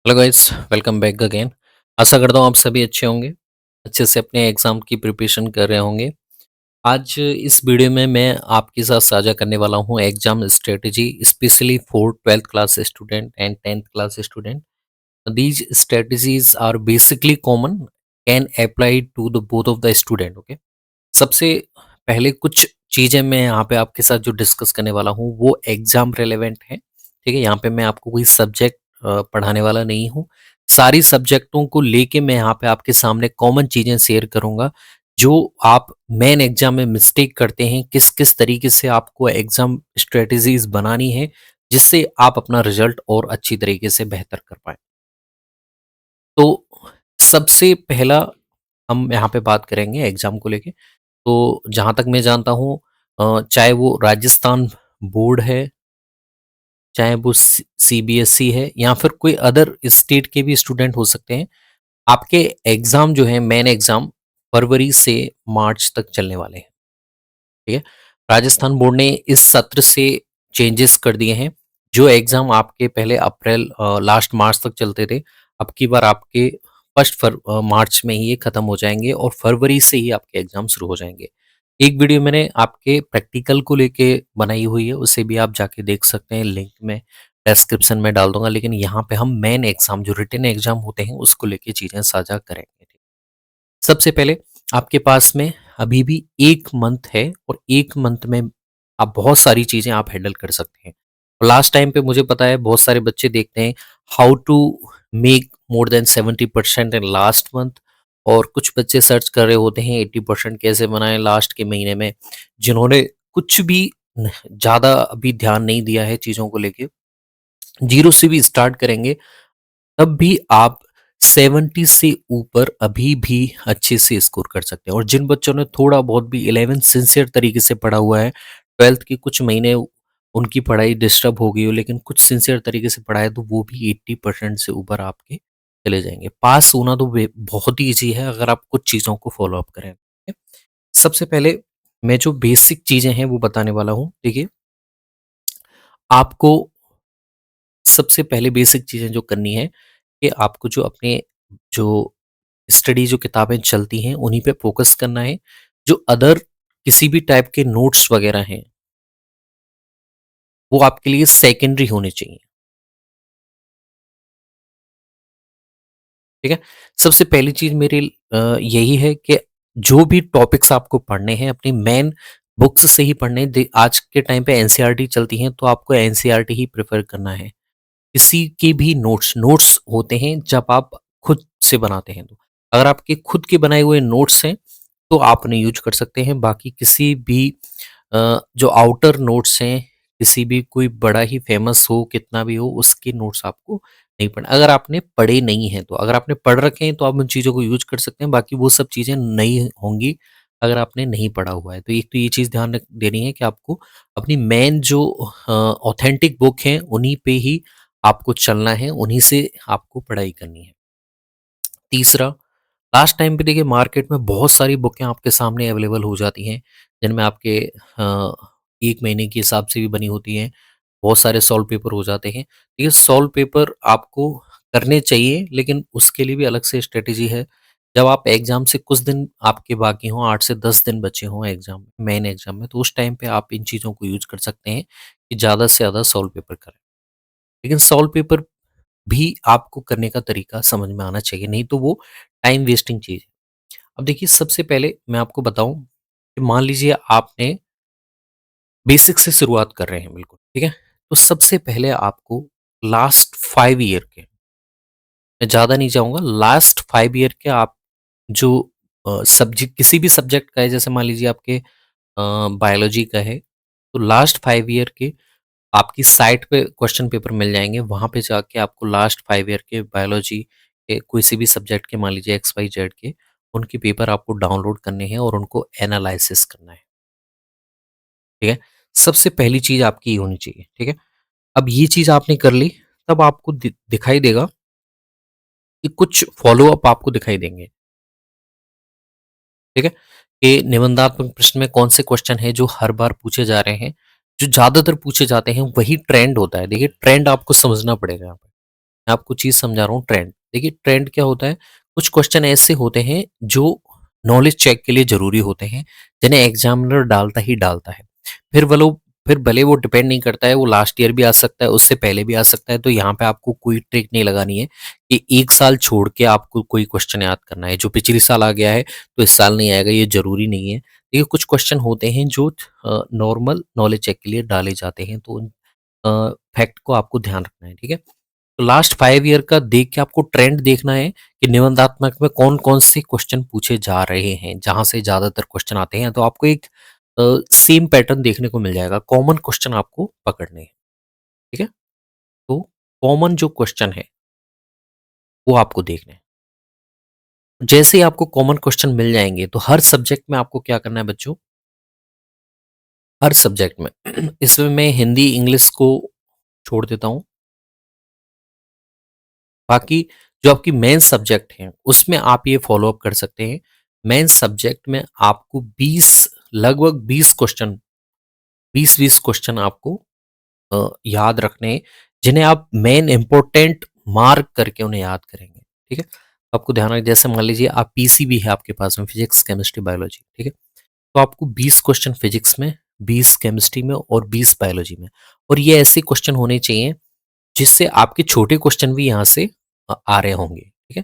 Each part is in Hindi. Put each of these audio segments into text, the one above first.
Hello guys, welcome back again. आशा करता हूँ आप सभी अच्छे होंगे, अच्छे से अपने एग्ज़ाम की प्रिपरेशन कर रहे होंगे। आज इस वीडियो में मैं आपके साथ साझा करने वाला हूँ exam strategy specially for 12th class student and 10th class student. These strategies are basically common can apply to the both of the student. Okay, सबसे पहले कुछ चीज़ें मैं यहाँ पे आपके साथ जो डिस्कस करने वाला हूँ वो एग्ज़ाम रेलेवेंट है। ठीक है, यहाँ पे मैं आपको कोई सब्जेक्ट पढ़ाने वाला नहीं हूँ। सारी सब्जेक्टों को लेके मैं यहाँ पे आपके सामने कॉमन चीज़ें शेयर करूँगा, जो आप मेन एग्ज़ाम में मिस्टेक करते हैं, किस-किस तरीके से आपको एग्ज़ाम स्ट्रेटजीज़ बनानी है, जिससे आप अपना रिज़ल्ट और अच्छी तरीके से बेहतर कर पाएँ। तो सबसे पहला हम यहाँ पे बात करेंगे एग्ज़ाम को लेके। तो जहाँ तक मैं जानता हूँ, चाहे वो राजस्थान बोर्ड है, चाहे वो सीबीएसई है या फिर कोई अदर स्टेट के भी स्टूडेंट हो सकते हैं। आपके एग्ज़ाम जो है मेन एग्ज़ाम फरवरी से मार्च तक चलने वाले हैं। ठीक है? राजस्थान बोर्ड ने इस सत्र से चेंजेस कर दिए हैं। जो एग्ज़ाम आपके पहले अप्रैल लास्ट मार्च तक चलते थे, अब की बार आपके मार्च में ही ये खत्म हो जाएँगे और फरवरी से ही आपके एग्ज़ाम शुरू हो जाएँगे। एक वीडियो मैंने आपके प्रैक्टिकल को लेके बनाई हुई है, उसे भी आप जाके देख सकते हैं, लिंक मैं डिस्क्रिप्शन में डाल दूँगा। लेकिन यहाँ पे हम मेन एग्ज़ाम जो रिटन एग्ज़ाम होते हैं, उसको लेके चीज़ें साझा करेंगे। सबसे पहले आपके पास में अभी भी 1 मंथ है और 1 मंथ में आप बहुत सारी चीज़ें आप हैंडल कर सकते हैं। लास्ट टाइम पे मुझे पता है बहुत सारे बच्चे देखते हैं how to make more than 70% in last month, और कुछ बच्चे सर्च कर रहे होते हैं 80% कैसे बनाएँ लास्ट के महीने में। जिन्होंने कुछ भी ज़्यादा अभी ध्यान नहीं दिया है चीज़ों को लेके, ज़ीरो से भी स्टार्ट करेंगे तब भी आप 70 से ऊपर अभी भी अच्छे से स्कोर कर सकते हैं। और जिन बच्चों ने थोड़ा बहुत भी 11th सिंसियर तरीके से पढ़ा हुआ है, 12th के कुछ महीने उनकी पढ़ाई डिस्टर्ब हो गई हो लेकिन कुछ सिंसियर तरीके से पढ़ा है, तो वो भी 80% से ऊपर आपके चले जाएंगे। पास होना तो बहुत ही ईजी है अगर आप कुछ चीज़ों को फॉलो अप करें। ठीक है? सबसे पहले मैं जो बेसिक चीज़ें हैं वो बताने वाला हूँ। देखिए, आपको सबसे पहले बेसिक चीज़ें जो करनी है कि आपको जो अपने जो स्टडी जो किताबें चलती हैं उन्हीं पे फ़ोकस करना है। जो अदर किसी भी टाइप के नोट्स वग़ैरह हैं, वो आपके लिए सेकेंडरी होने चाहिए। ठीक है? सबसे पहली चीज़ मेरी यही है कि जो भी टॉपिक्स आपको पढ़ने हैं अपनी मेन बुक्स से ही पढ़ने हैं। आज के टाइम पे एनसीईआरटी चलती हैं, तो आपको एनसीईआरटी ही प्रेफ़र करना है। किसी के भी नोट्स नोट्स होते हैं जब आप खुद से बनाते हैं तो। अगर आपके खुद के बनाए हुए नोट्स हैं, तो आप उन्हें यूज़ कर सकते हैं। बाकी किसी भी जो आउटर नोट्स हैं, किसी भी कोई बड़ा ही फ़ेमस हो, कितना भी हो, उसके नोट्स आपको नहीं पढ़ना। अगर आपने पढ़े नहीं हैं तो, अगर आपने पढ़ रखे हैं तो आप उन चीज़ों को यूज़ कर सकते हैं, बाकी वो सब चीज़ें नहीं होंगी अगर आपने नहीं पढ़ा हुआ है। तो एक तो ये चीज़ ध्यान रख देनी है कि आपको अपनी मेन जो ऑथेंटिक बुक हैं, उन्हीं पे ही आपको चलना है, उन्हीं से आपको पढ़ाई करनी है। तीसरा, लास्ट टाइम पे देखिए मार्केट में बहुत सारी बुकें आपके सामने अवेलेबल हो जाती हैं, जिनमें आपके 1 महीने के हिसाब से भी बनी होती हैं। बहुत सारे सॉल्व पेपर हो जाते हैं। ये सॉल्व पेपर आपको करने चाहिए, लेकिन उसके लिए भी अलग से स्ट्रैटेजी है। जब आप एग्ज़ाम से कुछ दिन आपके बाकी हों, 8 से 10 दिन बचे हों एग्ज़ाम मेन एग्ज़ाम में, तो उस टाइम पे आप इन चीज़ों को यूज़ कर सकते हैं कि ज़्यादा से ज़्यादा सॉल्व पेपर करें। लेकिन सॉल्व पेपर भी आपको करने का तरीका समझ में आना चाहिए, नहीं तो वो टाइम वेस्टिंग चीज़ है। अब देखिए, सबसे पहले मैं आपको बताऊँ कि मान लीजिए आपने बेसिक से शुरुआत कर रहे हैं बिल्कुल, ठीक है? तो सबसे पहले आपको लास्ट 5 ईयर के, मैं ज़्यादा नहीं जाऊँगा, लास्ट 5 ईयर के आप जो सब्जेक्ट किसी भी सब्जेक्ट का है, जैसे मान लीजिए आपके बायोलॉजी का है, तो लास्ट 5 ईयर के आपकी साइट पे क्वेश्चन पेपर मिल जाएँगे। वहाँ पे जाके आपको लास्ट 5 ईयर के बायोलॉजी के किसी भी सब्जेक्ट के, मान लीजिए एक्स, वाई, जेड के, उनके पेपर आपको डाउनलोड करने हैं और उनको एनालाइसिस करना है, ठीक है? सबसे पहली चीज़ आपकी ये होनी चाहिए, ठीक है? अब ये चीज़ आपने कर ली, तब आपको दिखाई देगा कि कुछ फ़ॉलो अप आपको दिखाई देंगे, ठीक है? कि निबंधात्मक प्रश्न में कौन से क्वेश्चन हैं जो हर बार पूछे जा रहे हैं, जो ज़्यादातर पूछे जाते हैं, वही ट्रेंड होता है। देखिए, ट्रेंड आपको समझना पड़ेगा यहाँ पे। मैं आपको चीज़ समझा रहा हूँ ट्रेंड। देखिए ट्रेंड क्या होता है, कुछ क्वेश्चन ऐसे होते हैं जो नॉलेज चेक के लिए ज़रूरी होते हैं, जिन्हें एग्ज़ामिनर डालता ही डालता है। फिर वो लोग फिर भले वो डिपेंड नहीं करता है, वो लास्ट ईयर भी आ सकता है, उससे पहले भी आ सकता है, तो यहाँ पे आपको कोई ट्रिक नहीं लगानी है कि 1 साल छोड़ के आपको कोई क्वेश्चन याद करना है। जो पिछले साल आ गया है, तो इस साल नहीं आएगा, ये ज़रूरी नहीं है। देखिए कुछ क्वेश्चन होते हैं जो नॉर्मल नॉलेज चेक के लिए डाले जाते हैं, तो उन फैक्ट को आपको ध्यान रखना है, ठीक है? तो लास्ट 5 ईयर का देख के आपको ट्रेंड देखना है कि निबंधात्मक में कौन-कौन से क्वेश्चन पूछे जा रहे हैं, जहाँ से ज़्यादातर क्वेश्चन आते हैं। तो आपको एक सेम पैटर्न देखने को मिल जाएगा, कॉमन क्वेश्चन आपको पकड़ने हैं, ठीक है? तो कॉमन जो क्वेश्चन है, वो आपको देखने हैं। जैसे ही आपको कॉमन क्वेश्चन मिल जाएँगे, तो हर सब्जेक्ट में आपको क्या करना है बच्चों, हर सब्जेक्ट में इसमें मैं हिंदी, इंग्लिश को छोड़ देता हूँ। बाकी जो आपकी मेन सब्जेक्ट हैं, उसमें आप ये फ़ॉलो अप कर सकते हैं। मेन सब्जेक्ट में आपको 20 लगभग 20 क्वेश्चन 20-20 क्वेश्चन आपको याद रखने हैं, जिन्हें आप मेन इम्पोर्टेंट मार्क करके उन्हें याद करेंगे, ठीक है? तो आपको ध्यान रख जैसे मान लीजिए आप पीसीबी है आपके पास में फिज़िक्स, केमिस्ट्री, बायोलॉजी, ठीक है? तो आपको 20 क्वेश्चन फिज़िक्स में, 20 केमिस्ट्री में और 20 बायोलॉजी में और ये ऐसे क्वेश्चन होने चाहिए जिससे आपके छोटे क्वेश्चन भी यहाँ से आ रहे होंगे, ठीक है?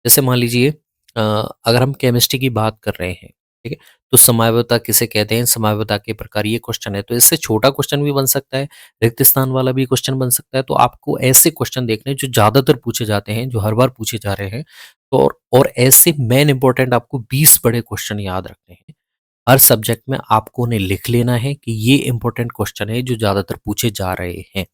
जैसे मान लीजिए अगर हम केमिस्ट्री की बात कर रहे हैं, ठीक है? तो समयावता किसे कहते हैं, समयावता के प्रकार ये क्वेश्चन है, तो इससे छोटा क्वेश्चन भी बन सकता है, रिक्त स्थान वाला भी क्वेश्चन बन सकता है, तो आपको ऐसे क्वेश्चन देखने हैं जो ज़्यादातर पूछे जाते हैं, जो हर बार पूछे जा रहे हैं, तो और ऐसे मेन इंपॉर्टेंट आपको 20 बड़े क्वेश्चन याद रखने हैं। हर सब्जेक्ट में आपको उन्हें लिख लेना है कि ये इंपॉर्टेंट क्वेश्चन है जो ज़्यादातर पूछे जा रहे हैं।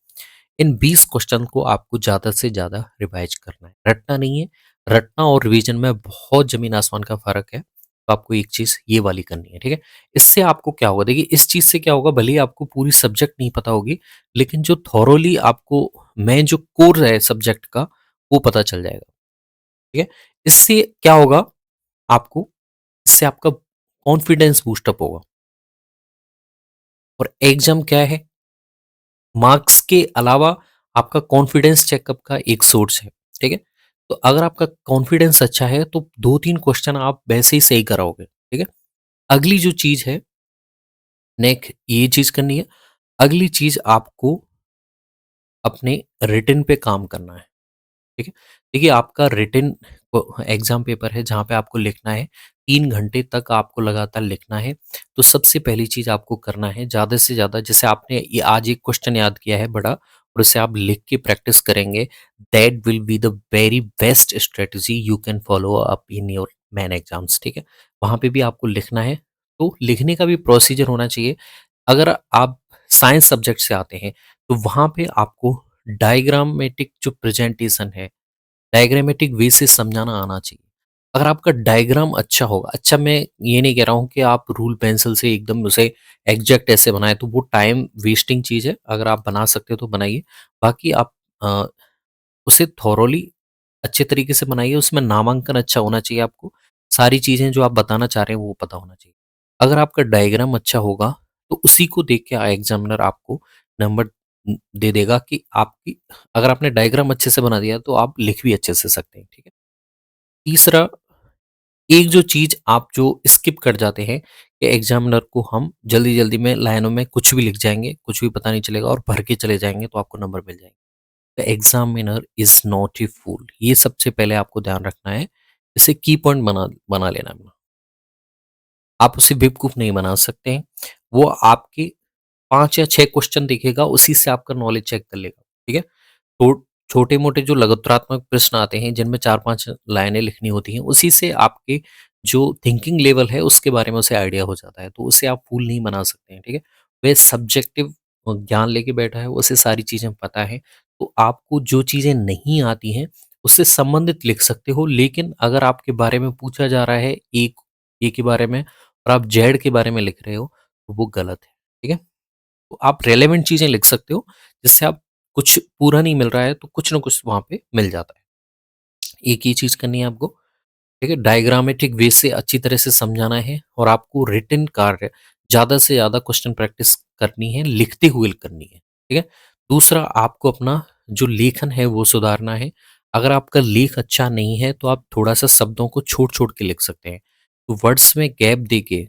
इन 20 क्वेश्चन को आपको ज़्यादा से ज़्यादा रिवाइज करना है, रटना नहीं है। रटना और रिवीजन में बहुत ज़मीन आसमान का फ़र्क है, तो आपको एक चीज़ ये वाली करनी है, ठीक है? इससे आपको क्या होगा देखिए इस चीज़ से क्या होगा भले ही आपको पूरी सब्जेक्ट नहीं पता होगी, लेकिन जो थॉरोली आपको मेन जो कोर है सब्जेक्ट का, वो पता चल जाएगा, ठीक है? इससे क्या होगा आपको, इससे आपका कॉन्फिडेंस बूस्ट अप होगा और एग्ज़ाम क्या है? मार्क्स के अलावा आपका कॉन्फिडेंस चेकअप का एक सोर्स है, ठीक है? तो अगर आपका कॉन्फिडेंस अच्छा है तो 2-3 क्वेश्चन आप वैसे ही सही कराओगे, ठीक है? अगली जो चीज़ है, नेक ये चीज़ करनी है। अगली चीज़ आपको अपने रिटन पे काम करना है। ठीक है? देखिए आपका रिटन एग्ज़ाम पेपर है जहाँ पे आपको लिखना है, 3 घंटे तक आपको लगातार लिखना है। तो सबसे पहली चीज़ आपको करना है ज़्यादा से ज़्यादा जैसे आपने ये आज एक क्वेश्चन याद किया है बड़ा और उसे आप लिख के प्रैक्टिस करेंगे, that will be the very best strategy you can follow up in your main exams, ठीक है? वहाँ पे भी आपको लिखना है, तो लिखने का भी प्रोसीजर होना चाहिए। अगर आप साइंस सब्जेक्ट से आते हैं, तो वहाँ पे आपको डायग्रामेटिक जो प्रेज़ेंटेशन है डायग्रामेटिक वे से समझाना आना चाहिए। अगर आपका डायग्राम अच्छा होगा अच्छा मैं ये नहीं कह रहा हूँ कि आप रूल पेंसिल से एकदम उसे एग्ज़ैक्ट ऐसे बनाएँ तो वो टाइम वेस्टिंग चीज़ है। अगर आप बना सकते हो तो बनाइए। बाकी आप अ, उसे थॉरोली अच्छे तरीके से बनाइए, उसमें नामांकन अच्छा होना चाहिए आपको। सारी चीज़ें जो आप बताना चाह रहे हैं वो पता होना चाहिए। अगर आपका डायग्राम अच्छा होगा तो उसी को देख के एग्ज़ामिनर आपको नंबर दे देगा कि आपकी अगर आपने डायग्राम अच्छे से बना दिया तो आप लिख भी अच्छे से सकते हैं, ठीक है? तीसरा एक जो चीज़ आप जो स्किप कर जाते हैं कि एग्ज़ामिनर को हम जल्दी-जल्दी में लाइनों में कुछ भी लिख जाएँगे, कुछ भी पता नहीं चलेगा और भर के चले जाएँगे तो आपको नंबर मिल जाएँगे। The examiner is not a fool ये सबसे पहले आपको ध्यान रखना है। इसे की पॉइंट बना बना लेना है। आप उसे बेवकूफ़ नहीं बना सकते हैं। वो आपके 5 या 6 क्वेश्चन देखेगा, उसी से आपका नॉलेज चेक कर लेगा, ठीक है? तो छोटे-मोटे जो लगोतरात्मक प्रश्न आते हैं, जिनमें 4-5 लाइनें लिखनी होती हैं, उसी से आपके जो थिंकिंग लेवल है, उसके बारे में उसे आइडिया हो जाता है, तो उसे आप फूल नहीं बना सकते हैं, ठीक है? वह सब्जेक्टिव ज्ञान लेके बैठा है, उसे सारी चीज़ें पता है, तो आपको जो चीज़ें नहीं आती हैं, उससे संबंधित लिख सकते हो, लेकिन अगर आपके बारे में पूछा जा रहा है, एक ए के बारे में और आप जेड के बारे में लिख रहे हो, तो वो गलत है, ठीक है? तो आप रेलेवेंट चीज़ें लिख सकते हो, जिससे आप कुछ पूरा नहीं मिल रहा है, तो कुछ ना कुछ वहाँ पे मिल जाता है। एक ये चीज़ करनी है आपको, ठीक है? डायग्रामेटिक वे से अच्छी तरह से समझाना है और आपको रिटन कार्य ज़्यादा से ज़्यादा क्वेश्चन प्रैक्टिस करनी है, लिखते हुए करनी है, ठीक है? दूसरा आपको अपना जो लेखन है वो सुधारना है। अगर आपका लेख अच्छा नहीं है तो आप थोड़ा-सा शब्दों को छोड़-छोड़ के लिख सकते हैं। तो वर्ड्स में गैप देके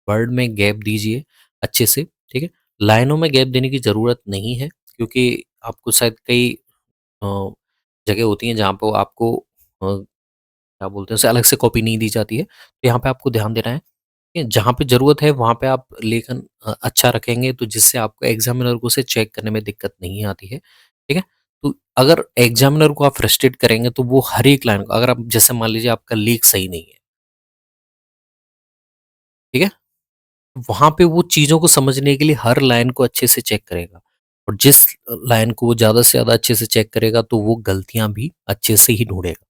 वर्ड में गैप दीजिए अच्छे से, ठीक है? लाइनों में गैप देने की ज़रूरत नहीं है क्योंकि आपको शायद कई अ, जगह होती हैं जहाँ पे आपको क्या बोलते हैं उसे अलग से कॉपी नहीं दी जाती है। तो यहाँ पे आपको ध्यान देना है कि जहाँ पे ज़रूरत है वहाँ पे आप लेखन अच्छा रखेंगे तो जिससे आपको एग्ज़ामिनर को उसे चेक करने में दिक्कत नहीं आती है, ठीक है? तो अगर एग्ज़ामिनर को आप फ्रस्ट्रेट करेंगे तो वो हर एक लाइन को अगर आप जैसे मान लीजिए आपका लेख सही नहीं है, ठीक है? वहाँ पे वो चीज़ों को समझने के लिए हर लाइन को अच्छे से चेक करेगा और जिस लाइन को वो ज़्यादा से ज़्यादा अच्छे से चेक करेगा तो वो गलतियाँ भी अच्छे से ही ढूँढेगा।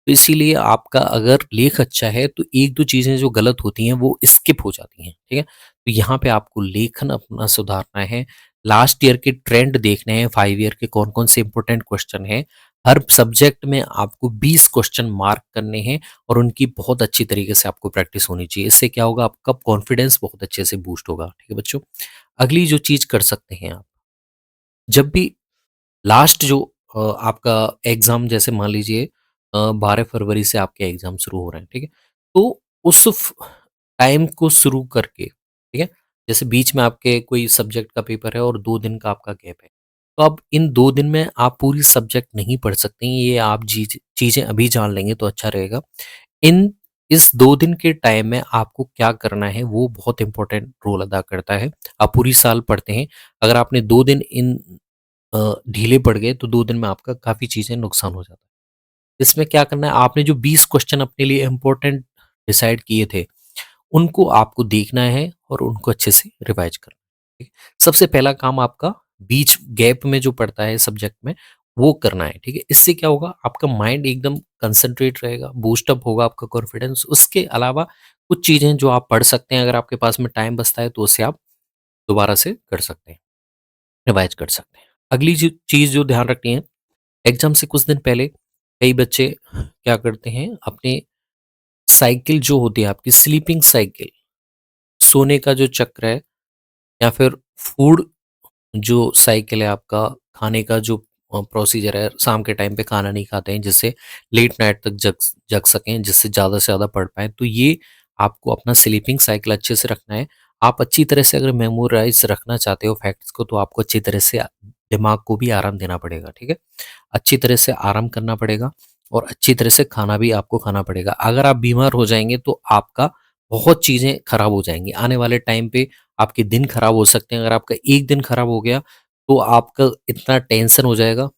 तो इसीलिए आपका अगर लेख अच्छा है तो 1-2 चीज़ें जो गलत होती हैं वो स्किप हो जाती हैं, ठीक है? तो यहाँ पे आपको लेखन अपना सुधारना है, लास्ट ईयर के ट्रेंड देखने हैं, 5 ईयर के कौन-कौन से इंपॉर्टेंट क्वेश्चन हैं, हर सब्जेक्ट में आपको 20 क्वेश्चन मार्क करने हैं और उनकी बहुत अच्छी तरीके से आपको प्रैक्टिस होनी चाहिए। इससे क्या होगा आपका कॉन्फिडेंस बहुत अच्छे से बूस्ट होगा, ठीक है बच्चों? अगली जो चीज़ कर सकते हैं आप, जब भी लास्ट जो आपका एग्ज़ाम जैसे मान लीजिए 12 फरवरी से आपके एग्ज़ाम शुरू हो रहे हैं, ठीक है? तो उस टाइम को शुरू करके, ठीक है? जैसे बीच में आपके कोई सब्जेक्ट का पेपर है और 2 दिन का आपका गैप है। तो अब इन 2 दिन में आप पूरी सब्जेक्ट नहीं पढ़ सकते हैं, ये आप चीज़ें अभी जान लेंगे तो अच्छा रहेगा। इन इस 2 दिन के टाइम में आपको क्या करना है वो बहुत इम्पोर्टेंट रोल अदा करता है। आप पूरी साल पढ़ते हैं, अगर आपने 2 दिन ढीले पड़ गए तो 2 दिन में आपका काफ़ी चीज़ें नुकसान हो जाता है। इसमें क्या करना है आपने जो 20 क्वेश्चन अपने लिए इम्पोर्टेंट डिसाइड किए थे, उनको आपको देखना है और उनको अच्छे से रिवाइज़ करना है। ठीक है? सबसे पहला काम आपका बीच गैप में जो पड़ता है सब्जेक्ट में, वो करना है, ठीक है? इससे क्या होगा आपका माइंड एकदम कंसंट्रेट रहेगा, बूस्ट अप होगा आपका कॉन्फिडेंस। उसके अलावा कुछ चीज़ें जो आप पढ़ सकते हैं, अगर आपके पास में टाइम बचता है तो उसे आप दोबारा से कर सकते हैं, रिवाइज़ कर सकते हैं। अगली जो चीज़ जो ध्यान रखनी है, एग्ज़ाम से कुछ दिन पहले कई बच्चे क्या करते हैं, अपने साइकिल जो होती है आपकी स्लीपिंग साइकिल, सोने का जो चक्र है या फिर फूड जो साइकिल है आपका, खाने का जो प्रोसीजर है, शाम के टाइम पे खाना नहीं खाते हैं जिससे लेट नाइट तक जग जग सकें, जिससे ज़्यादा से ज़्यादा पढ़ पाएँ। तो ये आपको अपना स्लीपिंग साइकिल अच्छे से रखना है। आप अच्छी तरह से अगर मेमोराइज़ रखना चाहते हो फैक्ट्स को तो आपको अच्छी तरह से दिमाग को भी आराम देना पड़ेगा, ठीक है? अच्छी तरह से आराम करना पड़ेगा और अच्छी तरह से खाना भी आपको खाना पड़ेगा। अगर आप बीमार हो जाएँगे तो आपका बहुत चीज़ें खराब हो जाएँगी। आने वाले टाइम पे आपके दिन खराब हो सकते हैं। अगर आपका 1 दिन खराब हो गया तो आपका इतना टेंशन हो जाएगा,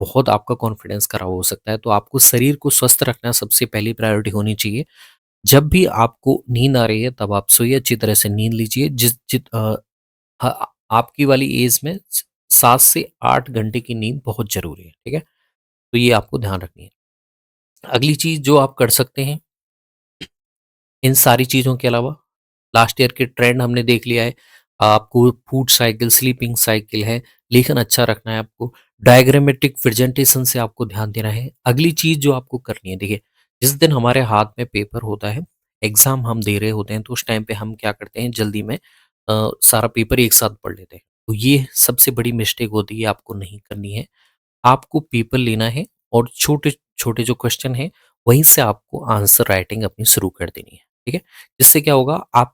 बहुत आपका कॉन्फिडेंस खराब हो सकता है। तो आपको शरीर को स्वस्थ रखना सबसे पहली प्रायोरिटी होनी चाहिए। जब भी आपको नींद आ रही है तब आप सोइए, अच्छी तरह से नींद लीजिए। आपकी वाली एज में 7 से 8 घंटे की नींद बहुत ज़रूरी है, ठीक है? तो ये आपको ध्यान रखनी है। अगली चीज़ जो आप कर सकते हैं, इन सारी चीज़ों के अलावा लास्ट ईयर के ट्रेंड हमने देख लिया है। आपको फूड साइकिल, स्लीपिंग साइकिल है, लेखन अच्छा रखना है आपको, डायग्रामेटिक प्रेजेंटेशन से आपको ध्यान देना है। अगली चीज़ जो आपको करनी है, देखिए, जिस दिन हमारे हाथ में पेपर होता है, एग्ज़ाम हम दे रहे होते हैं, तो उस टाइम पे हम क्या करते हैं, जल्दी में सारा पेपर एक साथ पढ़ लेते हैं। तो ये सबसे बड़ी मिस्टेक होती है, आपको नहीं करनी है। आपको पेपर लेना है और छोटे-छोटे जो क्वेश्चन हैं, वहीं से आपको आंसर राइटिंग अपनी शुरू कर देनी है, ठीक है? इससे क्या होगा आप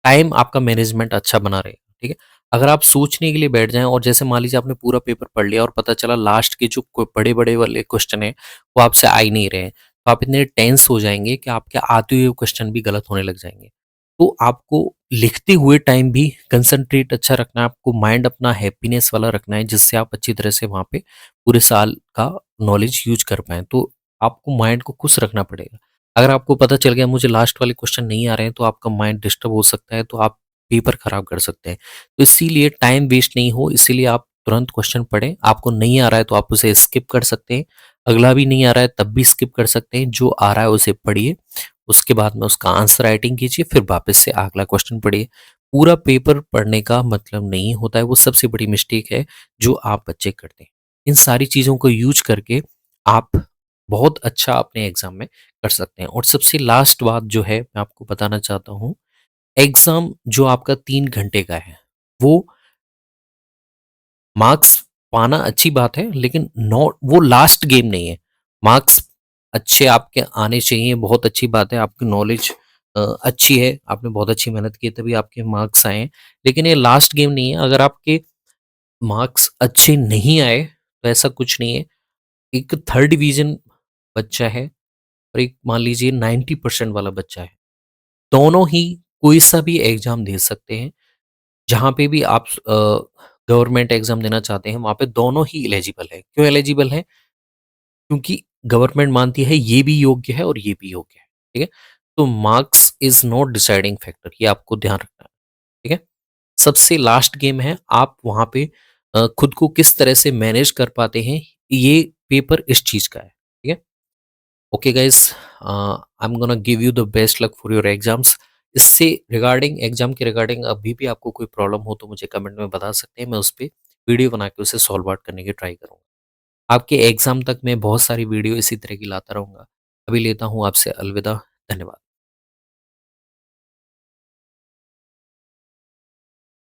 टाइम आपका मैनेजमेंट अच्छा बना रहेगा, ठीक है? अगर आप सोचने के लिए बैठ जाएँ और जैसे मान लीजिए आपने पूरा पेपर पढ़ लिया और पता चला लास्ट के जो बड़े-बड़े वाले क्वेश्चन हैं, वो आपसे आ ही नहीं रहे हैं, तो आप इतने टेंस हो जाएँगे कि आपके आते हुए क्वेश्चन भी गलत होने लग जाएँगे। तो आपको लिखते हुए टाइम भी कंसंट्रेट अच्छा रखना है, आपको माइंड अपना हैप्पीनेस वाला रखना है, जिससे आप अच्छी तरह से वहाँ पे पूरे साल का नॉलेज यूज़ कर पाएँ। तो आपको माइंड को खुश रखना पड़ेगा। अगर आपको पता चल गया मुझे लास्ट वाले क्वेश्चन नहीं आ रहे हैं, तो आपका माइंड डिस्टर्ब हो सकता है, तो आप पेपर खराब कर सकते हैं। तो इसीलिए टाइम वेस्ट नहीं हो, इसीलिए आप तुरंत क्वेश्चन पढ़ें। आपको नहीं आ रहा है तो आप उसे स्किप कर सकते हैं, अगला भी नहीं आ रहा है तब भी स्किप कर सकते हैं। जो आ रहा है उसे पढ़िए, उसके बाद में उसका आंसर राइटिंग कीजिए, फिर वापस से अगला क्वेश्चन पढ़िए। पूरा पेपर पढ़ने का मतलब नहीं होता है, वो सबसे बड़ी मिस्टेक है जो आप बच्चे करते हैं। इन सारी चीज़ों को यूज़ करके आप बहुत अच्छा अपने एग्ज़ाम में कर सकते हैं। और सबसे लास्ट बात जो है मैं आपको बताना चाहता हूँ, एग्ज़ाम जो आपका 3 घंटे का है, वो मार्क्स पाना अच्छी बात है, लेकिन नॉट वो लास्ट गेम नहीं है। मार्क्स अच्छे आपके आने चाहिए, बहुत अच्छी बात है, आपकी नॉलेज अच्छी है, आपने बहुत अच्छी मेहनत की है तभी आपके मार्क्स आए हैं। लेकिन ये लास्ट गेम नहीं है, अगर आपके मार्क्स अच्छे नहीं आए तो ऐसा कुछ नहीं है। एक थर्ड डिवीज़न बच्चा है और एक मान लीजिए 90% वाला बच्चा है। दोनों ही कोई-सा भी एग्ज़ाम दे सकते हैं। जहाँ पे भी आप गवर्नमेंट एग्ज़ाम देना चाहते हैं, वहाँ पे दोनों ही एलिजिबल है। क्यों एलिजिबल है? क्योंकि गवर्नमेंट मानती है ये भी योग्य है और ये भी योग्य है। ठीक है? तो marks is not deciding factor, ये आपको ध्यान रखना है। ठीक है? सबसे लास्ट गेम है, आप वहाँ पे खुद को किस तरह से मैनेज कर पाते हैं, ये पेपर इस चीज़ का है। ठीक है? Okay guys, I am gonna give you the best luck for your exams. इससे रिगार्डिंग एग्जाम के रिगार्डिंग अभी भी आपको कोई प्रॉब्लम हो तो मुझे कमेंट में बता सकते हैं, मैं उस पे वीडियो बना के उसे सॉल्व आउट करने की ट्राई करूँगा। आपके एग्जाम तक मैं बहुत सारी वीडियो इसी तरह की लाता रहूँगा। अभी लेता हूँ आपसे अलविदा। धन्यवाद।